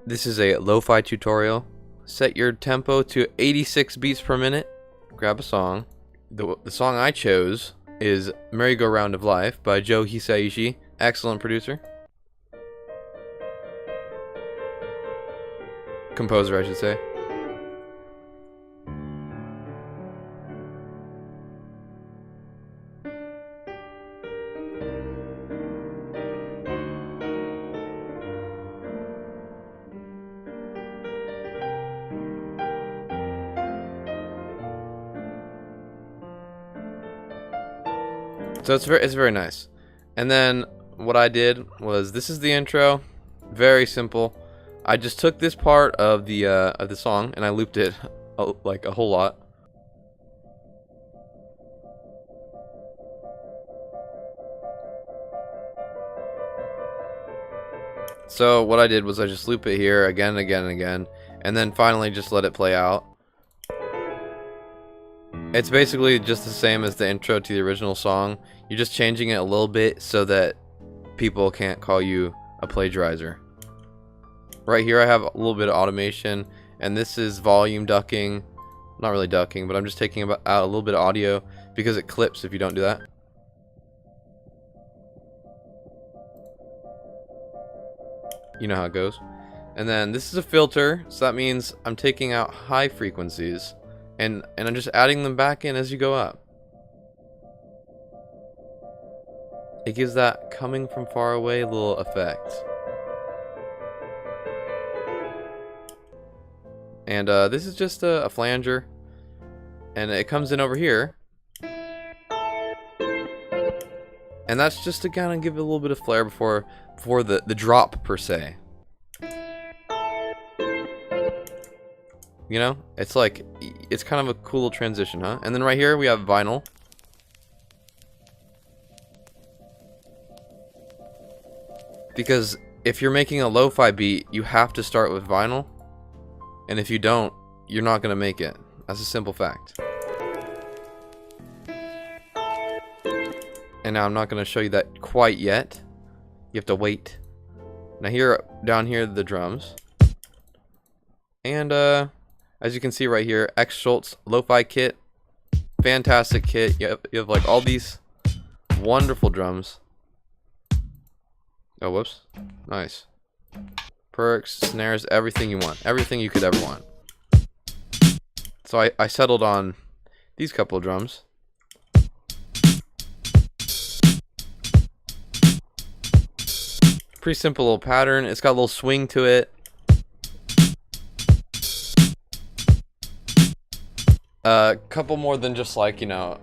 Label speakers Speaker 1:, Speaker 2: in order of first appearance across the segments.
Speaker 1: This is a lo-fi tutorial. Set your tempo to 86 beats per minute. Grab a song. The song I chose is Merry-Go-Round of Life by Joe Hisaishi. Excellent producer. Composer, I should say. So it's very nice. And then what I did was, this is the intro, very simple. I just took this part of the song and I looped it like a whole lot. So what I did was I just loop it here again and again and again, and then finally just let it play out. It's basically just the same as the intro to the original song. You're just changing it a little bit so that people can't call you a plagiarizer. Right here I have a little bit of automation, and this is volume ducking. Not really ducking, but I'm just taking out a little bit of audio because it clips if you don't do that. You know how it goes. And then this is a filter, so that means I'm taking out high frequencies and I'm just adding them back in as you go up. It gives that coming from far away little effect. And this is just a flanger, and it comes in over here. And that's just to kind of give it a little bit of flair before the drop per se. You know, it's like, it's kind of a cool little transition, huh? And then right here we have vinyl. Because if you're making a lo-fi beat, you have to start with vinyl. And if you don't, you're not going to make it. That's a simple fact. And now I'm not going to show you that quite yet. You have to wait. Now here, down here, the drums. And as you can see right here, X Schultz Lo-Fi Kit. Fantastic kit. You have like all these wonderful drums. Oh, whoops. Nice. Perks, snares, everything you want. Everything you could ever want. So I settled on these couple of drums. Pretty simple little pattern. It's got a little swing to it. Couple more than just like, you know,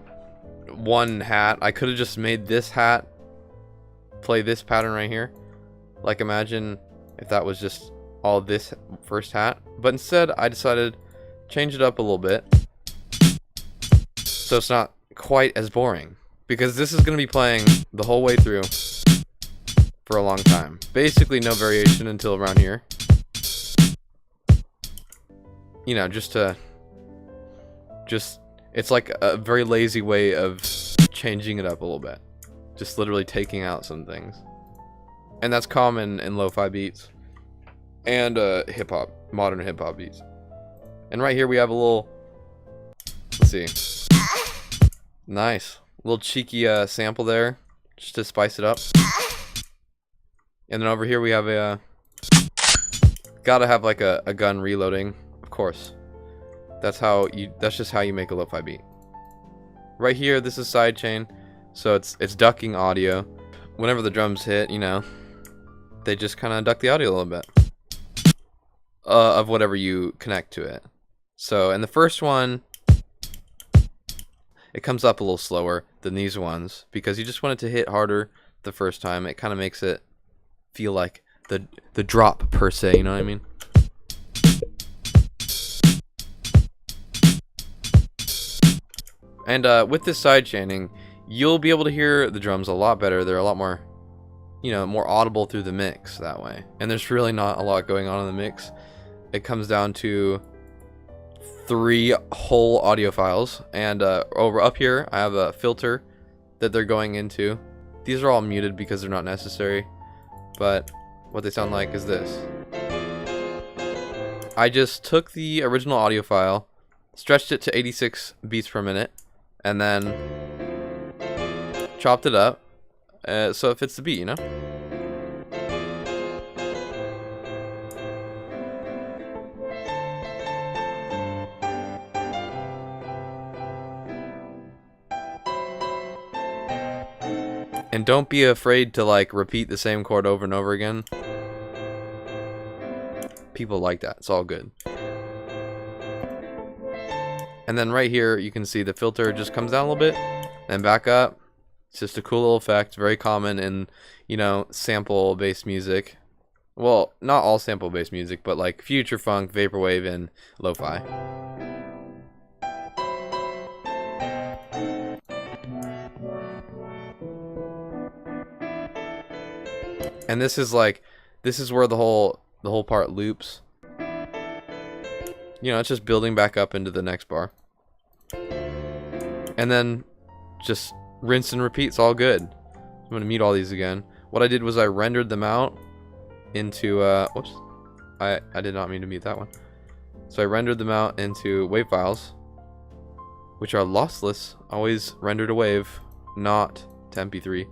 Speaker 1: one hat. I could have just made this hat play this pattern right here. Like, imagine if that was just all this first hat. But instead, I decided to change it up a little bit so it's not quite as boring. Because this is going to be playing the whole way through for a long time. Basically no variation until around here. You know, it's like a very lazy way of changing it up a little bit. Just literally taking out some things. And that's common in lo-fi beats. And hip-hop, modern hip-hop beats. And right here we have a little, let's see. Nice. A little cheeky sample there, just to spice it up. And then over here we have a, gotta have like a gun reloading, of course. That's just how you make a lo-fi beat. Right here, this is sidechain, so it's ducking audio. Whenever the drums hit, you know, they just kind of duck the audio a little bit of whatever you connect to it. So in the first one, it comes up a little slower than these ones because you just want it to hit harder the first time. It kind of makes it feel like the drop per se, you know what I mean? And with this sidechaining, you'll be able to hear the drums a lot better. They're a lot more, you know, more audible through the mix that way. And there's really not a lot going on in the mix. It comes down to 3 whole audio files. And over up here, I have a filter that they're going into. These are all muted because they're not necessary. But what they sound like is this. I just took the original audio file, stretched it to 86 beats per minute, and then chopped it up so it fits the beat, you know? And don't be afraid to like repeat the same chord over and over again. People like that. It's all good. And then right here you can see the filter just comes down a little bit and back up. It's just a cool little effect, very common in, you know, sample based music. Well, not all sample based music, but like future funk, vaporwave, and lo-fi. And this is where the whole part loops. You know, it's just building back up into the next bar. And then just rinse and repeat. It's all good. I'm going to mute all these again. What I did was I rendered them out into whoops. I did not mean to mute that one. So I rendered them out into wave files, which are lossless. Always render to wave, not to MP3.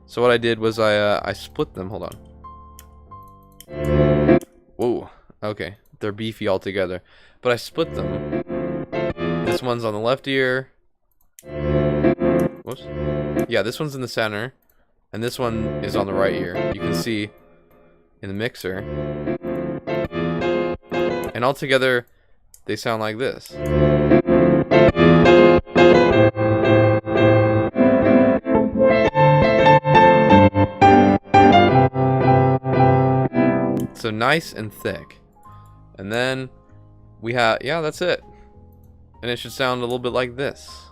Speaker 1: So what I did was I split them. Hold on. Whoa. Okay. They're beefy all together. But I split them. This one's on the left ear. Whoops. Yeah, this one's in the center. And this one is on the right ear. You can see in the mixer. And all together, they sound like this. So nice and thick. And then we have, yeah, that's it. And it should sound a little bit like this.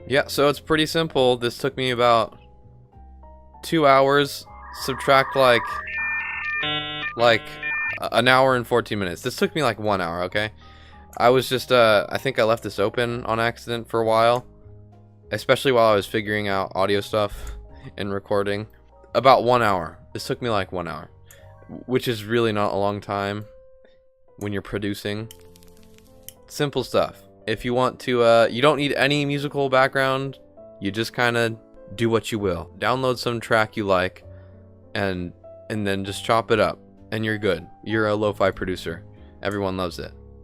Speaker 1: Yeah, so it's pretty simple. This took me about 2 hours. Subtract like an hour and 14 minutes. This took me like 1 hour, okay? I was just, I think I left this open on accident for a while. Especially while I was figuring out audio stuff and recording. About 1 hour. This took me like 1 hour. Which is really not a long time when you're producing. Simple stuff. If you want to, you don't need any musical background. You just kind of do what you will. Download some track you like and then just chop it up and you're good. You're a lo-fi producer. Everyone loves it.